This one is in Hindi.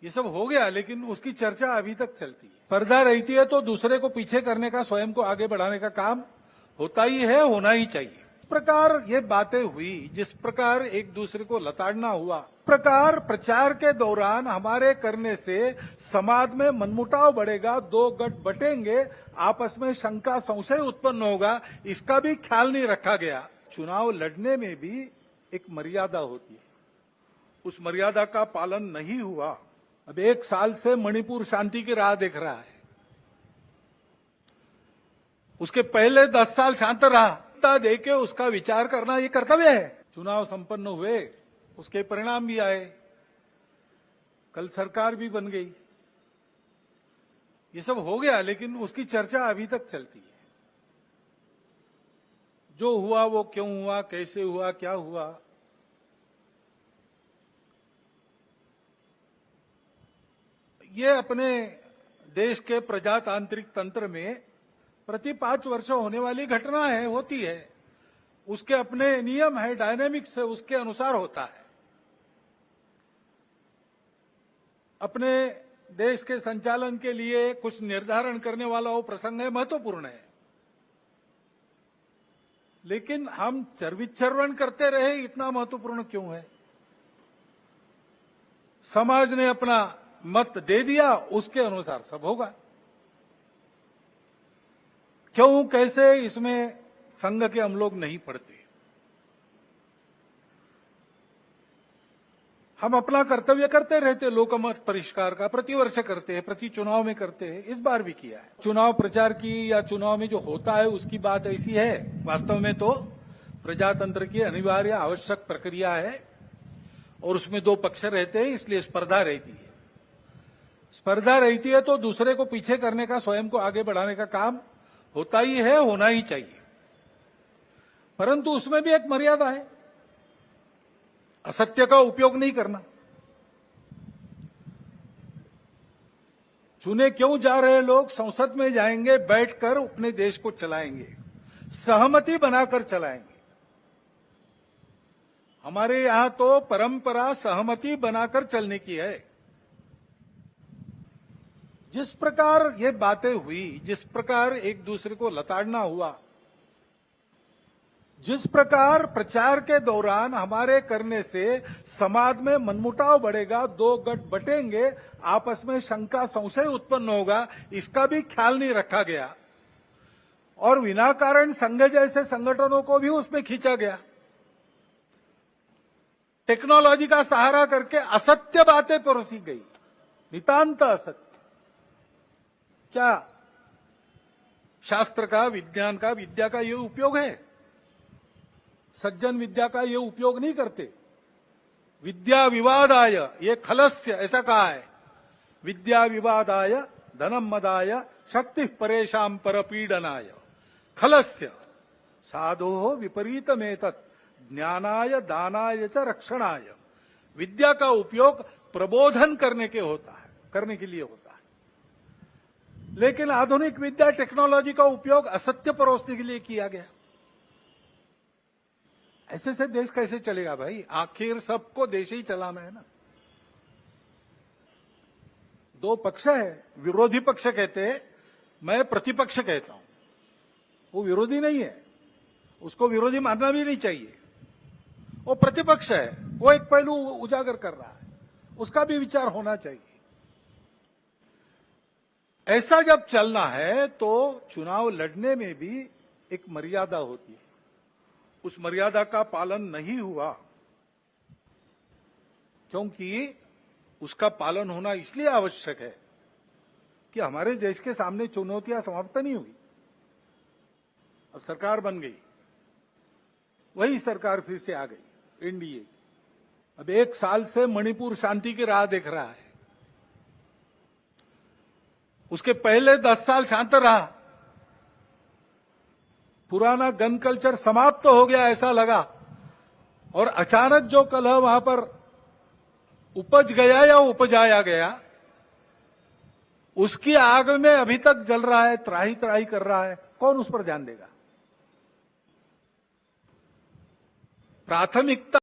ये सब हो गया, लेकिन उसकी चर्चा अभी तक चलती है। पर्दा रहती है तो दूसरे को पीछे करने का, स्वयं को आगे बढ़ाने का काम होता ही है, होना ही चाहिए। इस प्रकार ये बातें हुई, जिस प्रकार एक दूसरे को लताड़ना हुआ, प्रकार प्रचार के दौरान हमारे करने से समाज में मनमुटाव बढ़ेगा, दो गठ बटेंगे, आपस में शंका संशय उत्पन्न होगा, इसका भी ख्याल नहीं रखा गया। चुनाव लड़ने में भी एक मर्यादा होती है, उस मर्यादा का पालन नहीं हुआ। अब 1 साल से मणिपुर शांति की राह देख रहा है, उसके पहले 10 साल शांत रहा, देके उसका विचार करना ये कर्तव्य है। चुनाव संपन्न हुए, उसके परिणाम भी आए, कल सरकार भी बन गई, ये सब हो गया, लेकिन उसकी चर्चा अभी तक चलती है। जो हुआ वो क्यों हुआ, कैसे हुआ, क्या हुआ, ये अपने देश के प्रजातांत्रिक तंत्र में प्रति 5 वर्ष होने वाली घटना है, होती है। उसके अपने नियम है, डायनेमिक्स है, उसके अनुसार होता है। अपने देश के संचालन के लिए कुछ निर्धारण करने वाला वो प्रसंग है, महत्वपूर्ण है। लेकिन हम चरविचरवन करते रहे, इतना महत्वपूर्ण क्यों है? समाज ने अपना मत दे दिया, उसके अनुसार सब होगा। क्यों, कैसे, इसमें संघ के हम लोग नहीं पढ़ते। हम अपना कर्तव्य करते रहते, लोकमत परिष्कार का प्रतिवर्ष करते हैं, प्रति चुनाव में करते हैं, इस बार भी किया है। चुनाव प्रचार की या चुनाव में जो होता है उसकी बात ऐसी है, वास्तव में तो प्रजातंत्र की अनिवार्य आवश्यक प्रक्रिया है, और उसमें 2 पक्ष रहते हैं, इसलिए स्पर्धा रहती है। स्पर्धा रहती है तो दूसरे को पीछे करने का, स्वयं को आगे बढ़ाने का काम होता ही है, होना ही चाहिए। परंतु उसमें भी एक मर्यादा है, असत्य का उपयोग नहीं करना। चुने क्यों जा रहे लोग संसद में जाएंगे, बैठकर अपने देश को चलाएंगे, सहमति बनाकर चलाएंगे। हमारे यहां तो परंपरा सहमति बनाकर चलने की है। जिस प्रकार ये बातें हुई, जिस प्रकार एक दूसरे को लताड़ना हुआ, जिस प्रकार प्रचार के दौरान हमारे करने से समाज में मनमुटाव बढ़ेगा, 2 गठ बटेंगे, आपस में शंका संशय उत्पन्न होगा, इसका भी ख्याल नहीं रखा गया। और विनाकारण संघ जैसे संगठनों को भी उसमें खींचा गया। टेक्नोलॉजी का सहारा करके असत्य बातें परोसी गई, नितांत असत्य। क्या शास्त्र का, विज्ञान का, विद्या का ये उपयोग है? सज्जन विद्या का ये उपयोग नहीं करते। विद्या विवादाय, ये खलस्य, ऐसा कहा है, विद्या विवादाय धनम मदाय शक्ति परेशान परपीडनाय खलस्य साधो विपरीतमेतत् ज्ञानाय दानाय च रक्षणाय। विद्या का उपयोग प्रबोधन करने के लिए होता है। लेकिन आधुनिक विद्या, टेक्नोलॉजी का उपयोग असत्य परोसने के लिए किया गया। ऐसे से देश कैसे चलेगा भाई? आखिर सबको देश ही चलाना है ना। 2 पक्ष है, विरोधी पक्ष कहते हैं, मैं प्रतिपक्ष कहता हूं। वो विरोधी नहीं है, उसको विरोधी मानना भी नहीं चाहिए। वो प्रतिपक्ष है, वो एक पहलू उजागर कर रहा है, उसका भी विचार होना चाहिए। ऐसा जब चलना है तो चुनाव लड़ने में भी एक मर्यादा होती है, उस मर्यादा का पालन नहीं हुआ। क्योंकि उसका पालन होना इसलिए आवश्यक है कि हमारे देश के सामने चुनौतियां समाप्त नहीं हुई। अब सरकार बन गई, वही सरकार फिर से आ गई, एनडीए। अब 1 साल से मणिपुर शांति की राह देख रहा है, उसके पहले 10 साल शांत रहा, पुराना गन कल्चर समाप्त हो गया ऐसा लगा, और अचानक जो कलह वहां पर उपज गया या उपजाया गया, उसकी आग में अभी तक जल रहा है, त्राही त्राही कर रहा है। कौन उस पर ध्यान देगा? प्राथमिकता